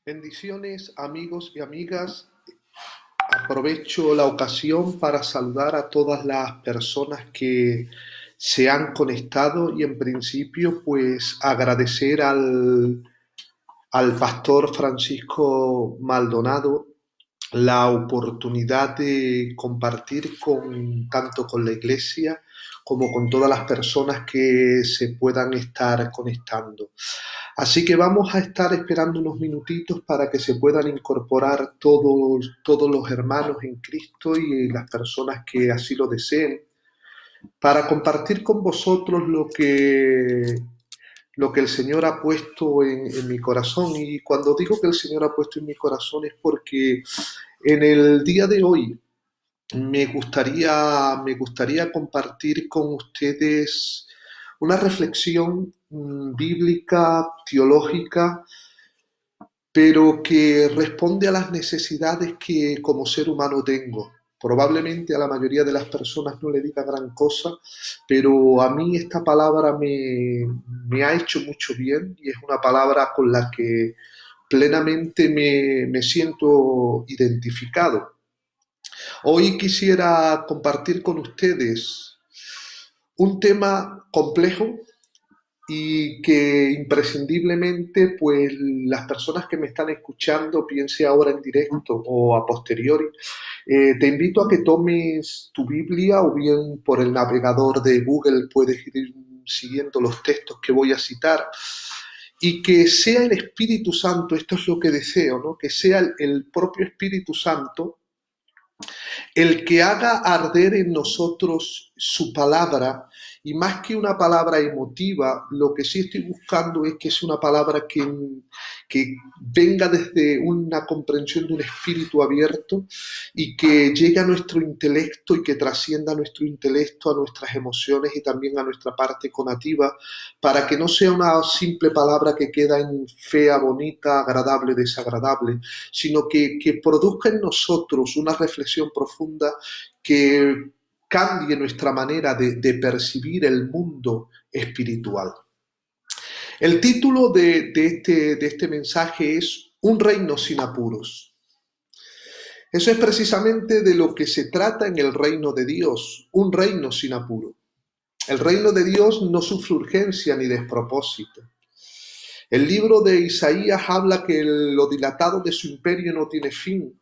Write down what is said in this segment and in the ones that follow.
Bendiciones, amigos y amigas. Aprovecho la ocasión para saludar a todas las personas que se han conectado y en principio pues agradecer al pastor Francisco Maldonado la oportunidad de compartir tanto con la iglesia como con todas las personas que se puedan estar conectando. Así que vamos a estar esperando unos minutitos para que se puedan incorporar todos los hermanos en Cristo y las personas que así lo deseen, para compartir con vosotros lo que el Señor ha puesto en mi corazón. Y cuando digo que el Señor ha puesto en mi corazón es porque en el día de hoy me gustaría compartir con ustedes una reflexión bíblica, teológica, pero que responde a las necesidades que como ser humano tengo. Probablemente a la mayoría de las personas no le diga gran cosa, pero a mí esta palabra me ha hecho mucho bien y es una palabra con la que plenamente me siento identificado. Hoy quisiera compartir con ustedes un tema complejo y que imprescindiblemente pues las personas que me están escuchando, piense ahora en directo o a posteriori, te invito a que tomes tu Biblia o bien por el navegador de Google puedes ir siguiendo los textos que voy a citar y que sea el Espíritu Santo, esto es lo que deseo, ¿no? Que sea el propio Espíritu Santo el que haga arder en nosotros su palabra, y más que una palabra emotiva, lo que sí estoy buscando es que es una palabra que venga desde una comprensión de un espíritu abierto y que llegue a nuestro intelecto y que trascienda a nuestro intelecto, a nuestras emociones y también a nuestra parte conativa, para que no sea una simple palabra que queda en fea, bonita, agradable, desagradable, sino que produzca en nosotros una reflexión profunda que cambie nuestra manera de percibir el mundo espiritual. El título de este mensaje es Un reino sin apuros. Eso es precisamente de lo que se trata en el reino de Dios, un reino sin apuro. El reino de Dios no sufre urgencia ni despropósito. El libro de Isaías habla que lo dilatado de su imperio no tiene fin.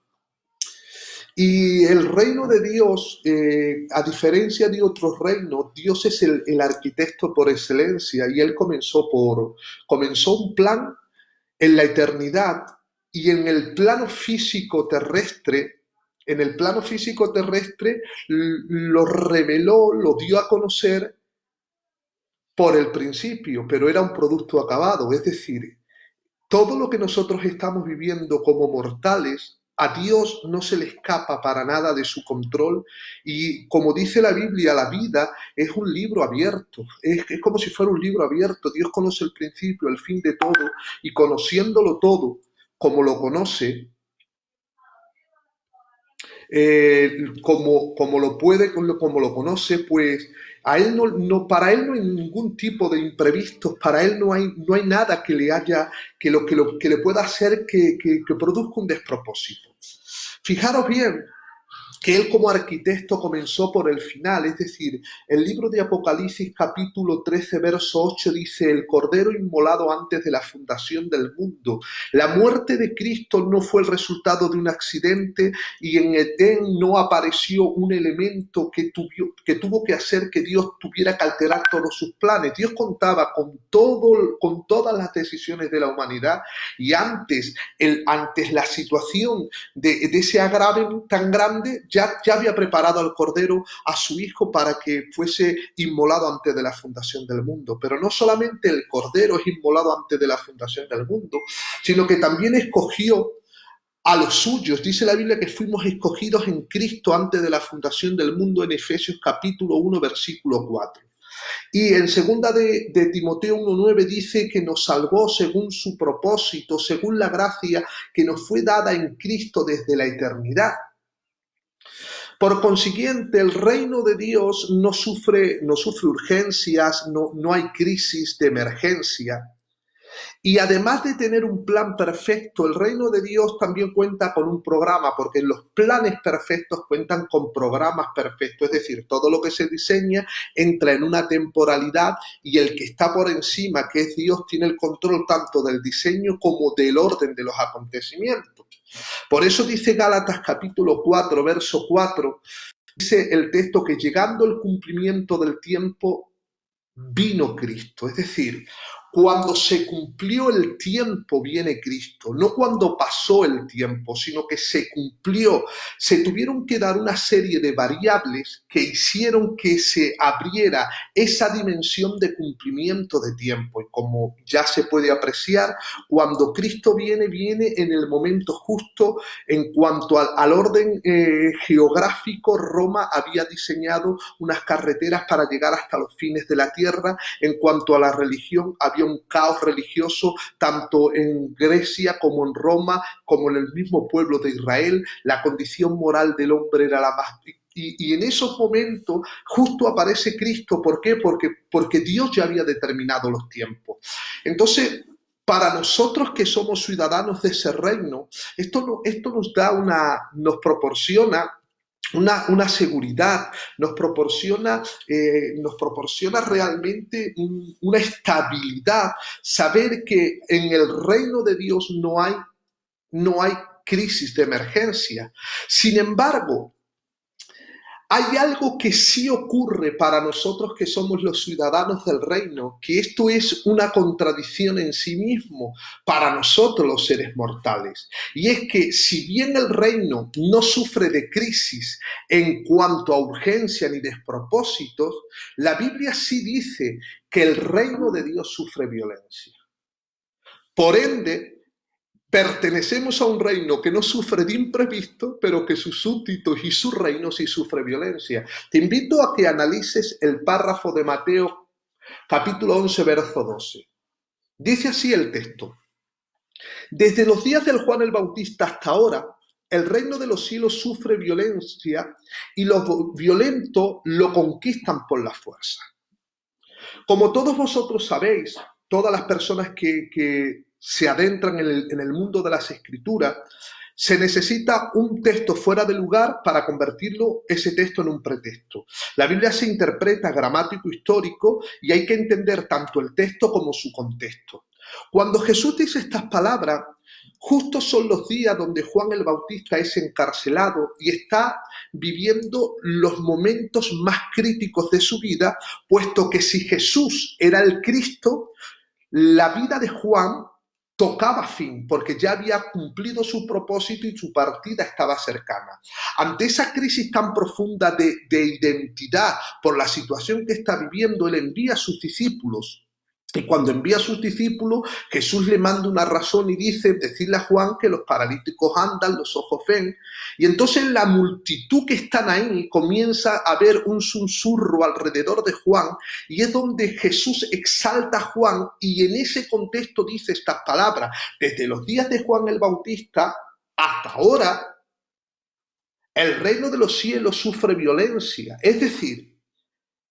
Y el reino de Dios, a diferencia de otros reinos, Dios es el arquitecto por excelencia y Él comenzó un plan en la eternidad y en el plano físico terrestre lo reveló, lo dio a conocer por el principio, pero era un producto acabado, es decir, todo lo que nosotros estamos viviendo como mortales, a Dios no se le escapa para nada de su control y como dice la Biblia, la vida es un libro abierto, es como si fuera un libro abierto. Dios conoce el principio, el fin de todo y conociéndolo todo como lo conoce, como lo conoce, pues a él para él no hay ningún tipo de imprevistos, para él no hay nada que le pueda hacer que produzca un despropósito. Fijaros bien que él como arquitecto comenzó por el final, es decir, el libro de Apocalipsis capítulo 13 verso 8 dice: el cordero inmolado antes de la fundación del mundo. La muerte de Cristo no fue el resultado de un accidente y en Edén no apareció un elemento que tuvo que hacer que Dios tuviera que alterar todos sus planes. Dios contaba con todas las decisiones de la humanidad y antes la situación de ese agravio tan grande, ya había preparado al Cordero, a su Hijo, para que fuese inmolado antes de la fundación del mundo. Pero no solamente el Cordero es inmolado antes de la fundación del mundo, sino que también escogió a los suyos. Dice la Biblia que fuimos escogidos en Cristo antes de la fundación del mundo en Efesios capítulo 1, versículo 4. Y en segunda de Timoteo 1.9 dice que nos salvó según su propósito, según la gracia que nos fue dada en Cristo desde la eternidad. Por consiguiente, el reino de Dios no sufre urgencias, no hay crisis de emergencia. Y además de tener un plan perfecto, el reino de Dios también cuenta con un programa, porque los planes perfectos cuentan con programas perfectos, es decir, todo lo que se diseña entra en una temporalidad y el que está por encima, que es Dios, tiene el control tanto del diseño como del orden de los acontecimientos. Por eso dice Gálatas capítulo 4, verso 4, dice el texto que llegando el cumplimiento del tiempo, vino Cristo. Es decir, cuando se cumplió el tiempo viene Cristo, no cuando pasó el tiempo, sino que se cumplió. Se tuvieron que dar una serie de variables que hicieron que se abriera esa dimensión de cumplimiento de tiempo. Y como ya se puede apreciar, cuando Cristo viene, viene en el momento justo. En cuanto al orden geográfico, Roma había diseñado unas carreteras para llegar hasta los fines de la tierra. En cuanto a la religión, había un caos religioso tanto en Grecia como en Roma, como en el mismo pueblo de Israel. La condición moral del hombre era la más... Y en esos momentos justo aparece Cristo. ¿Por qué? Porque Dios ya había determinado los tiempos. Entonces, para nosotros que somos ciudadanos de ese reino, esto nos proporciona una seguridad, nos proporciona realmente una estabilidad, saber que en el reino de Dios no hay crisis de emergencia. Sin embargo, hay algo que sí ocurre para nosotros que somos los ciudadanos del reino, que esto es una contradicción en sí mismo para nosotros los seres mortales. Y es que si bien el reino no sufre de crisis en cuanto a urgencia ni despropósitos, la Biblia sí dice que el reino de Dios sufre violencia. Por ende, pertenecemos a un reino que no sufre de imprevisto, pero que sus súbditos y su reino sí sufre violencia. Te invito a que analices el párrafo de Mateo, capítulo 11, verso 12. Dice así el texto: desde los días del Juan el Bautista hasta ahora, el reino de los cielos sufre violencia y los violentos lo conquistan por la fuerza. Como todos vosotros sabéis, todas las personas que se adentran en el mundo de las escrituras, se necesita un texto fuera de lugar para convertirlo, ese texto, en un pretexto. La Biblia se interpreta gramático histórico y hay que entender tanto el texto como su contexto. Cuando Jesús dice estas palabras, justos son los días donde Juan el Bautista es encarcelado y está viviendo los momentos más críticos de su vida, puesto que si Jesús era el Cristo, la vida de Juan tocaba fin, porque ya había cumplido su propósito y su partida estaba cercana. Ante esa crisis tan profunda de identidad por la situación que está viviendo, él envía a sus discípulos. Y cuando envía a sus discípulos, Jesús le manda una razón y dice, decirle a Juan que los paralíticos andan, los ojos ven. Y entonces la multitud que están ahí comienza a ver un susurro alrededor de Juan, y es donde Jesús exalta a Juan y en ese contexto dice estas palabras: desde los días de Juan el Bautista hasta ahora, el reino de los cielos sufre violencia. Es decir,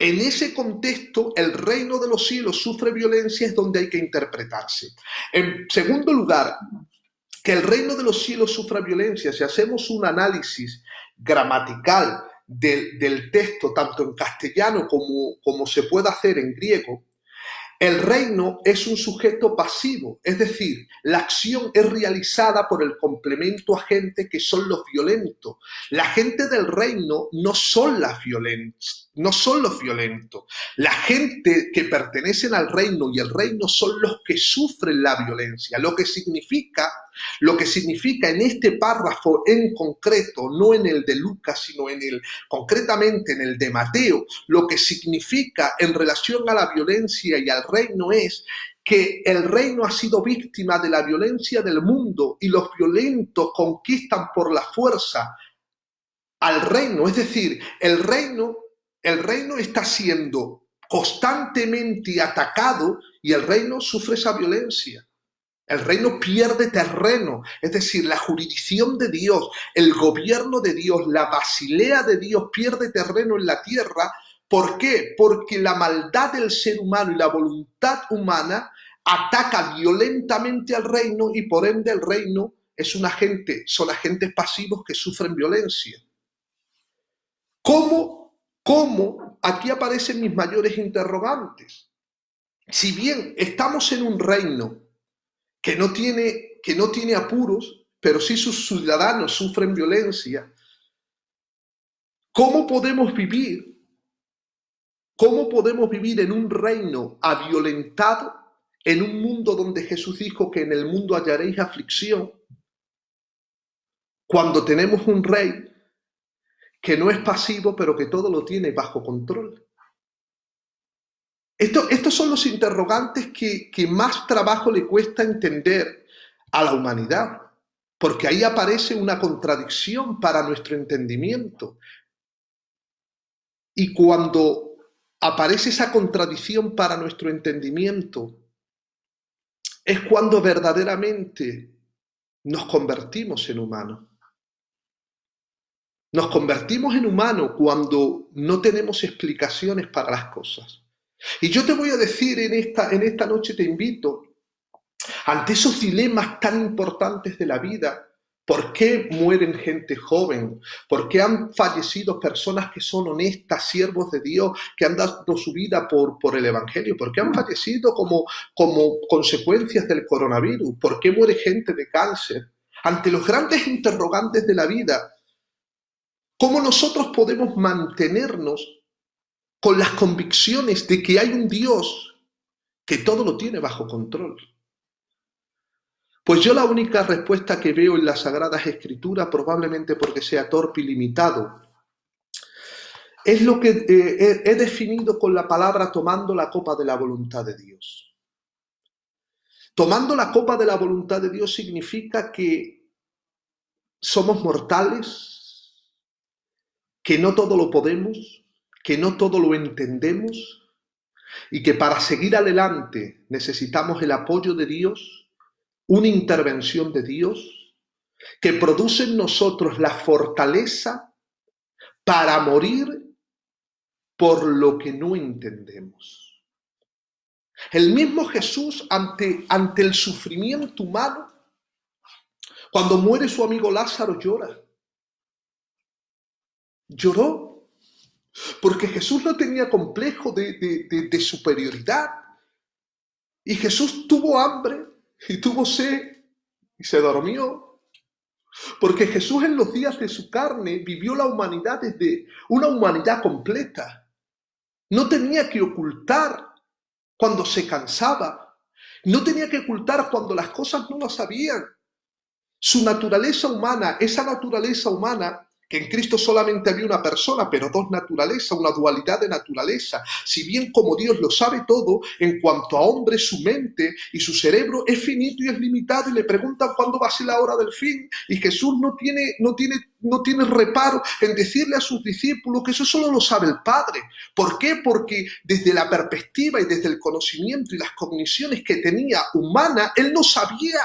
en ese contexto, el reino de los cielos sufre violencia, es donde hay que interpretarse. En segundo lugar, que el reino de los cielos sufra violencia, si hacemos un análisis gramatical del texto, tanto en castellano como se puede hacer en griego, el reino es un sujeto pasivo, es decir, la acción es realizada por el complemento agente que son los violentos. La gente del reino no son los violentos. La gente que pertenecen al reino y el reino son los que sufren la violencia, lo que significa en este párrafo en concreto, no en el de Lucas, sino concretamente en el de Mateo, lo que significa en relación a la violencia y al reino es que el reino ha sido víctima de la violencia del mundo y los violentos conquistan por la fuerza al reino. Es decir, el reino está siendo constantemente atacado y el reino sufre esa violencia. El reino pierde terreno, es decir, la jurisdicción de Dios, el gobierno de Dios, la basilea de Dios pierde terreno en la tierra. ¿Por qué? Porque la maldad del ser humano y la voluntad humana ataca violentamente al reino y por ende el reino son agentes pasivos que sufren violencia. ¿Cómo? Aquí aparecen mis mayores interrogantes. Si bien estamos en un reino que no tiene apuros, pero sí sus ciudadanos sufren violencia, ¿cómo podemos vivir? ¿Cómo podemos vivir en un reino aviolentado, en un mundo donde Jesús dijo que en el mundo hallaréis aflicción, cuando tenemos un rey que no es pasivo, pero que todo lo tiene bajo control? Estos son los interrogantes que más trabajo le cuesta entender a la humanidad, porque ahí aparece una contradicción para nuestro entendimiento. Y cuando aparece esa contradicción para nuestro entendimiento, es cuando verdaderamente nos convertimos en humanos. Nos convertimos en humanos cuando no tenemos explicaciones para las cosas. Y yo te voy a decir en esta noche, te invito, ante esos dilemas tan importantes de la vida, ¿por qué mueren gente joven? ¿Por qué han fallecido personas que son honestas, siervos de Dios, que han dado su vida por el Evangelio? ¿Por qué han fallecido como consecuencias del coronavirus? ¿Por qué muere gente de cáncer? Ante los grandes interrogantes de la vida, ¿cómo nosotros podemos mantenernos con las convicciones de que hay un Dios que todo lo tiene bajo control? Pues yo la única respuesta que veo en las Sagradas Escrituras, probablemente porque sea torpe y limitado, es lo que he definido con la palabra tomando la copa de la voluntad de Dios. Tomando la copa de la voluntad de Dios significa que somos mortales, que no todo lo podemos, que no todo lo entendemos y que para seguir adelante necesitamos el apoyo de Dios, una intervención de Dios, que produce en nosotros la fortaleza para morir por lo que no entendemos. El mismo Jesús ante el sufrimiento humano, cuando muere su amigo Lázaro, lloró, porque Jesús no tenía complejo de superioridad, y Jesús tuvo hambre y tuvo sed y se durmió. Porque Jesús en los días de su carne vivió la humanidad desde una humanidad completa. No tenía que ocultar cuando se cansaba. No tenía que ocultar cuando las cosas no lo sabían. Su naturaleza humana, esa naturaleza humana, que en Cristo solamente había una persona, pero dos naturalezas, una dualidad de naturaleza. Si bien como Dios lo sabe todo, en cuanto a hombre, su mente y su cerebro es finito y es limitado, y le preguntan cuándo va a ser la hora del fin, y Jesús no tiene reparo en decirle a sus discípulos que eso solo lo sabe el Padre. ¿Por qué? Porque desde la perspectiva y desde el conocimiento y las cogniciones que tenía humana, él no sabía.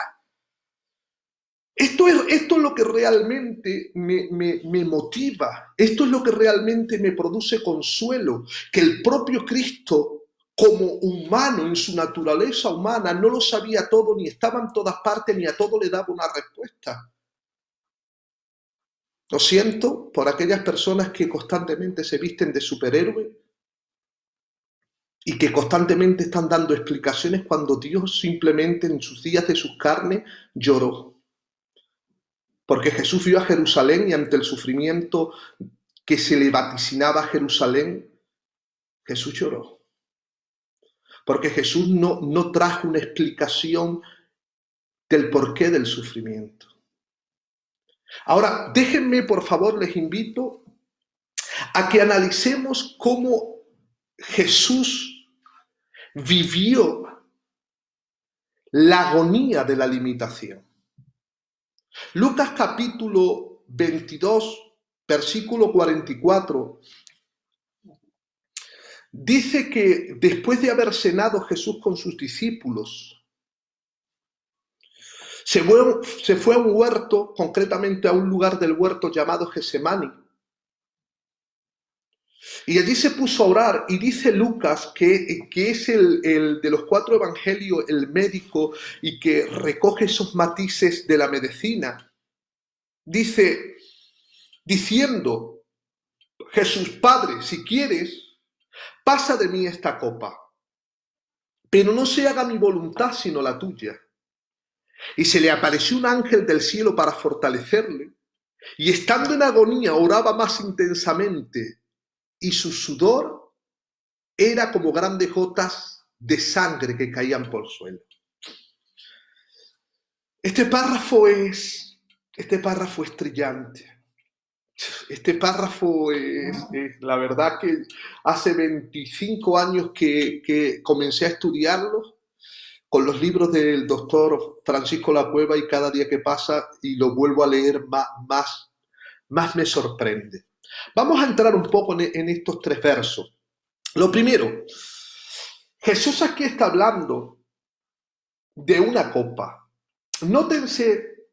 Esto es lo que realmente me motiva, esto es lo que realmente me produce consuelo, que el propio Cristo, como humano, en su naturaleza humana, no lo sabía todo, ni estaba en todas partes, ni a todo le daba una respuesta. Lo siento por aquellas personas que constantemente se visten de superhéroe y que constantemente están dando explicaciones cuando Dios simplemente en sus días de sus carnes lloró. Porque Jesús vio a Jerusalén y ante el sufrimiento que se le vaticinaba a Jerusalén, Jesús lloró. Porque Jesús no trajo una explicación del porqué del sufrimiento. Ahora, déjenme, por favor, les invito a que analicemos cómo Jesús vivió la agonía de la limitación. Lucas capítulo 22, versículo 44, dice que después de haber cenado Jesús con sus discípulos, se fue a un huerto, concretamente a un lugar del huerto llamado Getsemaní. Y allí se puso a orar y dice Lucas, que es el de los cuatro evangelios, el médico y que recoge esos matices de la medicina. Dice, diciendo, Jesús, Padre, si quieres, pasa de mí esta copa, pero no se haga mi voluntad sino la tuya. Y se le apareció un ángel del cielo para fortalecerle, y estando en agonía oraba más intensamente, y su sudor era como grandes gotas de sangre que caían por el suelo. Este párrafo es trillante. Este párrafo es la verdad que hace 25 años que comencé a estudiarlo con los libros del doctor Francisco Lacueva y cada día que pasa y lo vuelvo a leer más me sorprende. Vamos a entrar un poco en estos tres versos. Lo primero, Jesús aquí está hablando de una copa. Nótense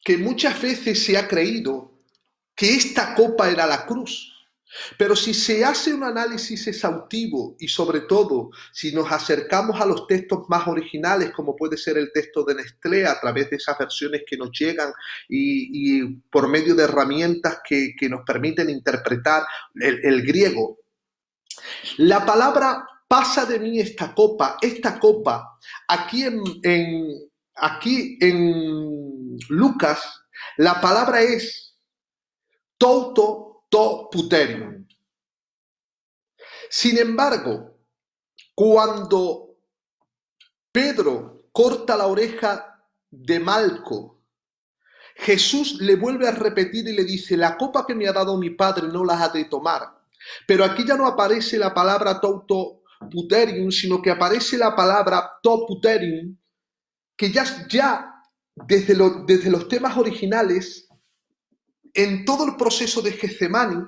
que muchas veces se ha creído que esta copa era la cruz. Pero si se hace un análisis exhaustivo y sobre todo si nos acercamos a los textos más originales, como puede ser el texto de Nestlé, a través de esas versiones que nos llegan y por medio de herramientas que nos permiten interpretar el griego, la palabra pasa de mí esta copa, aquí en Lucas, la palabra es touto to puterium. Sin embargo, cuando Pedro corta la oreja de Malco, Jesús le vuelve a repetir y le dice, la copa que me ha dado mi padre no la ha de tomar. Pero aquí ya no aparece la palabra touto puterium, sino que aparece la palabra to puterium, que ya desde los temas originales, en todo el proceso de Getsemaní,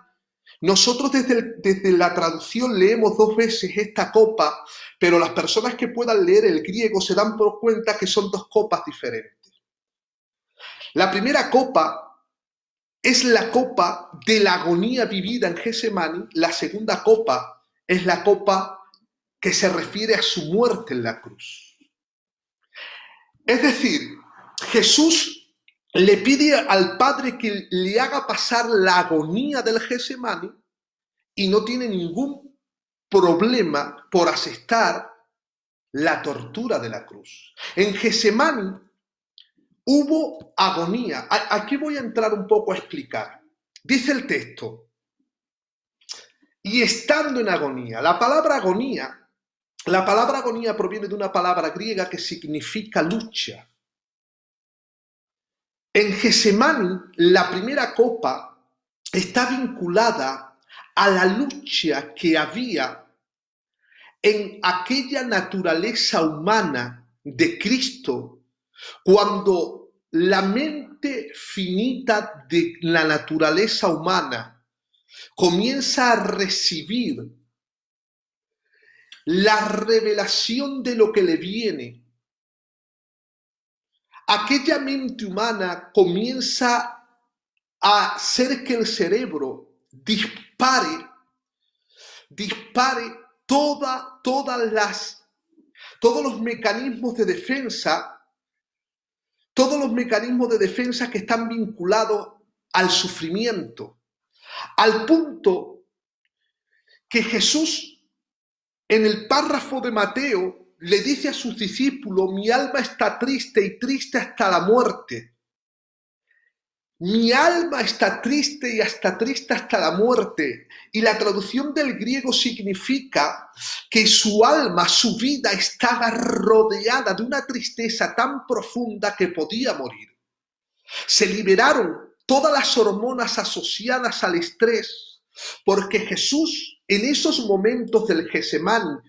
nosotros desde la traducción leemos dos veces esta copa, pero las personas que puedan leer el griego se dan por cuenta que son dos copas diferentes. La primera copa es la copa de la agonía vivida en Getsemaní, la segunda copa es la copa que se refiere a su muerte en la cruz. Es decir, Jesús le pide al Padre que le haga pasar la agonía del Getsemaní y no tiene ningún problema por aceptar la tortura de la cruz. En Getsemaní hubo agonía. Aquí voy a entrar un poco a explicar. Dice el texto, y estando en agonía. La palabra agonía proviene de una palabra griega que significa lucha. En Getsemaní, la primera copa está vinculada a la lucha que había en aquella naturaleza humana de Cristo, cuando la mente finita de la naturaleza humana comienza a recibir la revelación de lo que le viene. Aquella mente humana comienza a hacer que el cerebro dispare todos los mecanismos de defensa, que están vinculados al sufrimiento, al punto que Jesús en el párrafo de Mateo le dice a sus discípulos, mi alma está triste y triste hasta la muerte. Mi alma está triste y hasta triste hasta la muerte. Y la traducción del griego significa que su alma, su vida estaba rodeada de una tristeza tan profunda que podía morir. Se liberaron todas las hormonas asociadas al estrés, porque Jesús en esos momentos del Getsemaní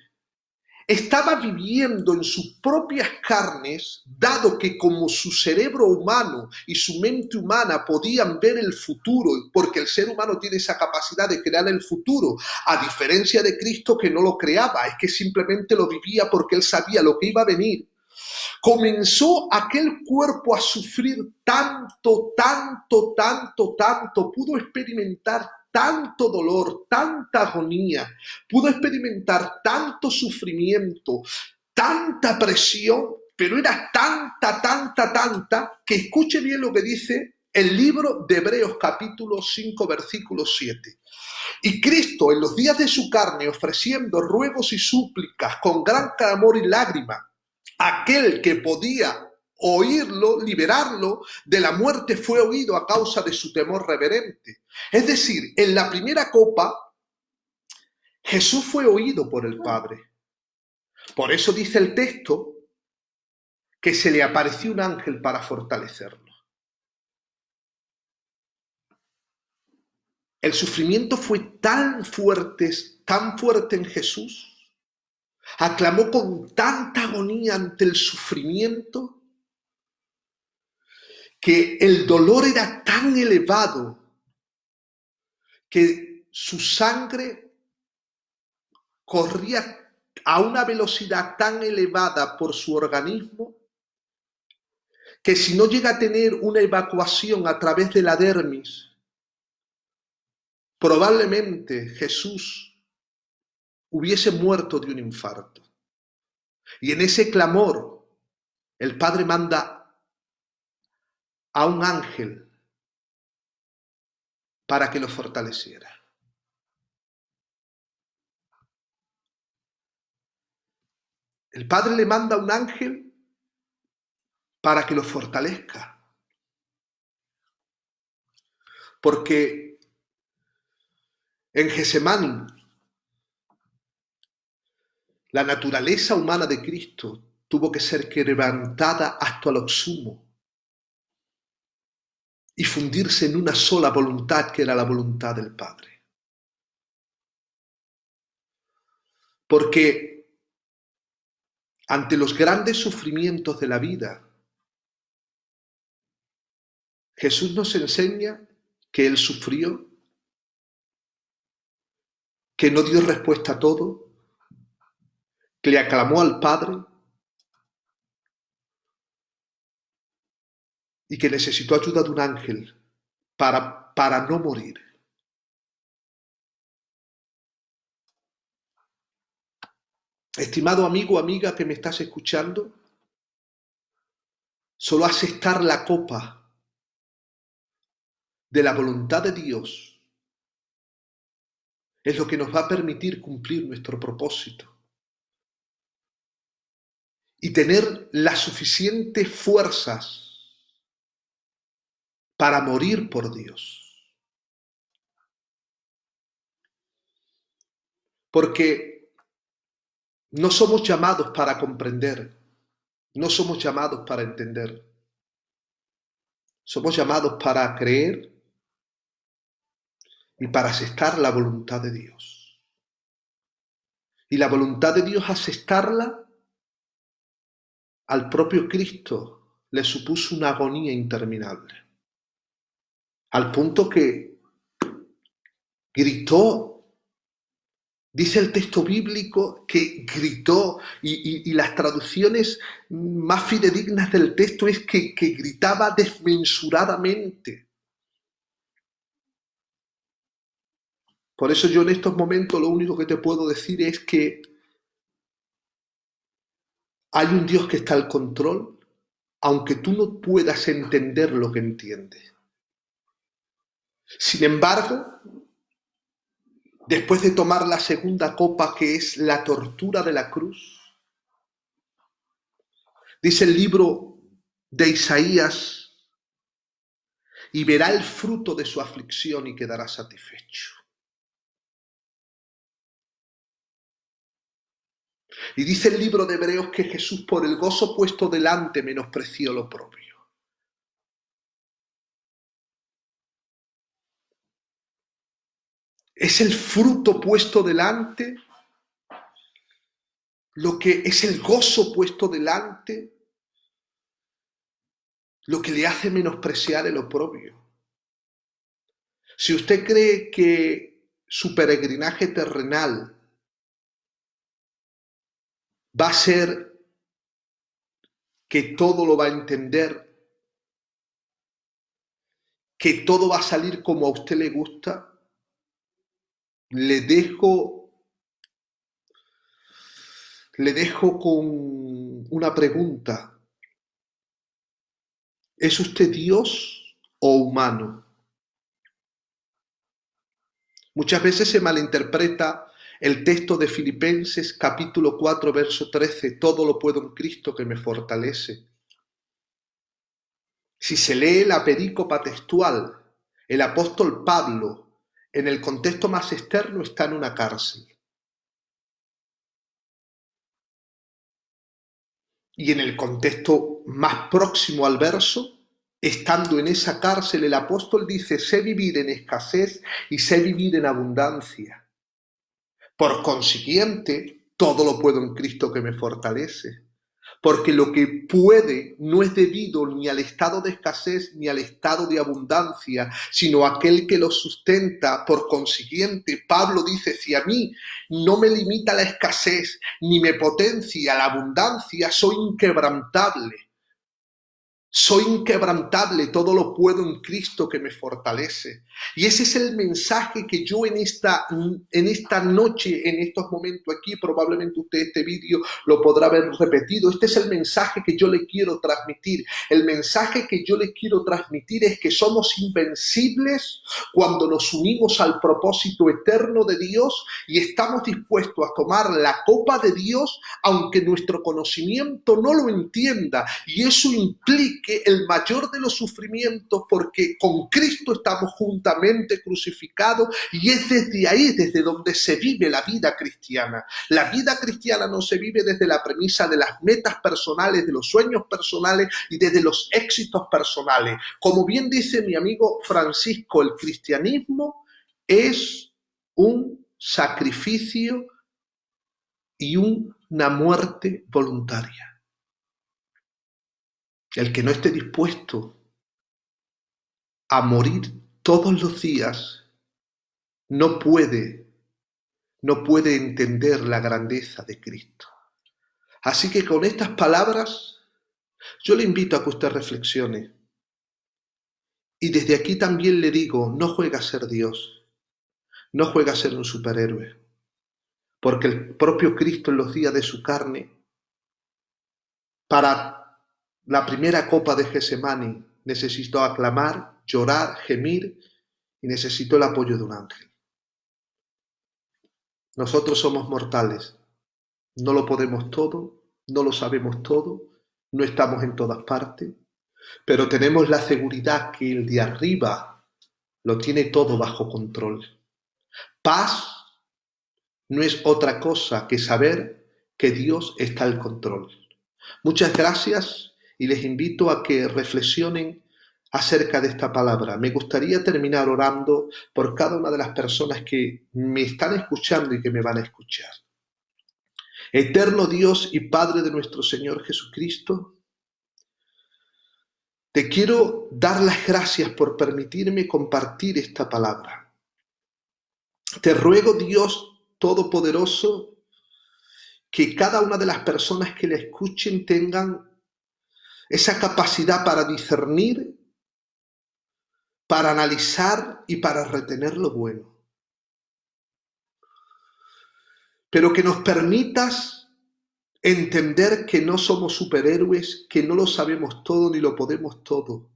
estaba viviendo en sus propias carnes, dado que como su cerebro humano y su mente humana podían ver el futuro, porque el ser humano tiene esa capacidad de crear el futuro, a diferencia de Cristo que no lo creaba, es que simplemente lo vivía porque él sabía lo que iba a venir. Comenzó aquel cuerpo a sufrir tanto, pudo experimentar tanto dolor, tanta agonía, pudo experimentar tanto sufrimiento, tanta presión, pero era tanta, que escuche bien lo que dice el libro de Hebreos capítulo 5, versículo 7. Y Cristo, en los días de su carne, ofreciendo ruegos y súplicas con gran clamor y lágrima, aquel que podía oírlo, liberarlo de la muerte, fue oído a causa de su temor reverente. Es decir, en la primera copa, Jesús fue oído por el Padre. Por eso dice el texto que se le apareció un ángel para fortalecerlo. El sufrimiento fue tan fuerte en Jesús, aclamó con tanta agonía ante el sufrimiento, que el dolor era tan elevado que su sangre corría a una velocidad tan elevada por su organismo que si no llega a tener una evacuación a través de la dermis, probablemente Jesús hubiese muerto de un infarto. Y en ese clamor, el Padre manda a un ángel para que lo fortaleciera. El Padre le manda a un ángel para que lo fortalezca. Porque en Getsemaní, la naturaleza humana de Cristo tuvo que ser quebrantada hasta lo sumo y fundirse en una sola voluntad, que era la voluntad del Padre. Porque ante los grandes sufrimientos de la vida, Jesús nos enseña que Él sufrió, que no dio respuesta a todo, que le aclamó al Padre y que necesitó ayuda de un ángel para no morir. Estimado amigo, amiga que me estás escuchando, solo aceptar la copa de la voluntad de Dios es lo que nos va a permitir cumplir nuestro propósito y tener las suficientes fuerzas para morir por Dios. Porque no somos llamados para comprender, no somos llamados para entender. Somos llamados para creer y para aceptar la voluntad de Dios. Y la voluntad de Dios, aceptarla, al propio Cristo le supuso una agonía interminable. Al punto que gritó. Dice el texto bíblico que gritó, y las traducciones más fidedignas del texto es que gritaba desmesuradamente. Por eso yo en estos momentos lo único que te puedo decir es que hay un Dios que está al control, aunque tú no puedas entender lo que entiendes. Sin embargo, después de tomar la segunda copa, que es la tortura de la cruz, dice el libro de Isaías, y verá el fruto de su aflicción y quedará satisfecho. Y dice el libro de Hebreos que Jesús, por el gozo puesto delante, menospreció lo propio. Es el fruto puesto delante, lo que es el gozo puesto delante, lo que le hace menospreciar el oprobio. Si usted cree que su peregrinaje terrenal va a ser que todo lo va a entender, que todo va a salir como a usted le gusta, le dejo, le dejo con una pregunta. ¿Es usted Dios o humano? Muchas veces se malinterpreta el texto de Filipenses capítulo 4, verso 13, todo lo puedo en Cristo que me fortalece. Si se lee la perícopa textual, el apóstol Pablo, en el contexto más externo, está en una cárcel. Y en el contexto más próximo al verso, estando en esa cárcel, el apóstol dice, sé vivir en escasez y sé vivir en abundancia. Por consiguiente, todo lo puedo en Cristo que me fortalece. Porque lo que puede no es debido ni al estado de escasez ni al estado de abundancia, sino a aquel que lo sustenta. Por consiguiente, Pablo dice, si a mí no me limita la escasez ni me potencia la abundancia, soy inquebrantable. Soy inquebrantable, todo lo puedo en Cristo que me fortalece. Y ese es el mensaje que yo en esta noche, en estos momentos aquí, probablemente usted este vídeo lo podrá ver repetido. Este es el mensaje que yo le quiero transmitir. El mensaje que yo le quiero transmitir es que somos invencibles cuando nos unimos al propósito eterno de Dios y estamos dispuestos a tomar la copa de Dios, aunque nuestro conocimiento no lo entienda. Y eso implica el mayor de los sufrimientos, porque con Cristo estamos juntamente crucificados y es desde ahí desde donde se vive la vida cristiana. La vida cristiana no se vive desde la premisa de las metas personales, de los sueños personales y desde los éxitos personales. Como bien dice mi amigo Francisco, el cristianismo es un sacrificio y una muerte voluntaria. El que no esté dispuesto a morir todos los días no puede entender la grandeza de Cristo. Así que con estas palabras yo le invito a que usted reflexione. Y desde aquí también le digo, no juega a ser Dios, no juega a ser un superhéroe, porque el propio Cristo en los días de su carne, para la primera copa de Getsemaní, necesitó aclamar, llorar, gemir y necesitó el apoyo de un ángel. Nosotros somos mortales, no lo podemos todo, no lo sabemos todo, no estamos en todas partes, pero tenemos la seguridad que el de arriba lo tiene todo bajo control. Paz no es otra cosa que saber que Dios está al control. Muchas gracias y les invito a que reflexionen acerca de esta palabra. Me gustaría terminar orando por cada una de las personas que me están escuchando y que me van a escuchar. Eterno Dios y Padre de nuestro Señor Jesucristo, te quiero dar las gracias por permitirme compartir esta palabra. Te ruego, Dios Todopoderoso, que cada una de las personas que la escuchen tengan esa capacidad para discernir, para analizar y para retener lo bueno. Pero que nos permitas entender que no somos superhéroes, que no lo sabemos todo ni lo podemos todo,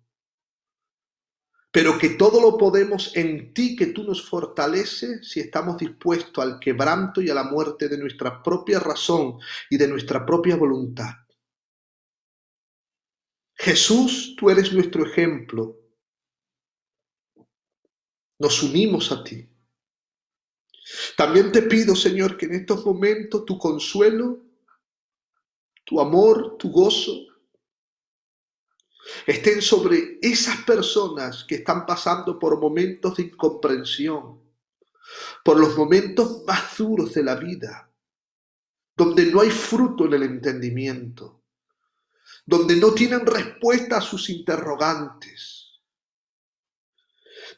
pero que todo lo podemos en ti, que tú nos fortaleces si estamos dispuestos al quebranto y a la muerte de nuestra propia razón y de nuestra propia voluntad. Jesús, tú eres nuestro ejemplo. Nos unimos a ti. También te pido, Señor, que en estos momentos tu consuelo, tu amor, tu gozo, estén sobre esas personas que están pasando por momentos de incomprensión, por los momentos más duros de la vida, donde no hay fruto en el entendimiento, donde no tienen respuesta a sus interrogantes.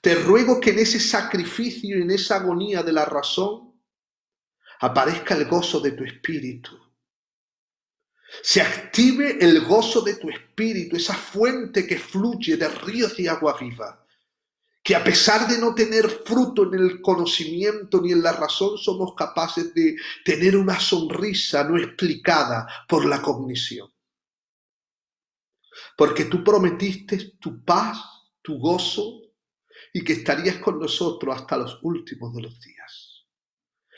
Te ruego que en ese sacrificio y en esa agonía de la razón aparezca el gozo de tu espíritu. Se active el gozo de tu espíritu, esa fuente que fluye de ríos de agua viva. que a pesar de no tener fruto en el conocimiento ni en la razón, somos capaces de tener una sonrisa no explicada por la cognición. Porque tú prometiste tu paz, tu gozo y que estarías con nosotros hasta los últimos de los días.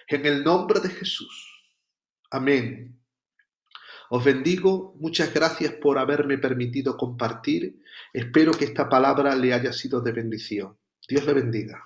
En el nombre de Jesús. Amén. Os bendigo, muchas gracias por haberme permitido compartir. Espero que esta palabra le haya sido de bendición. Dios le bendiga.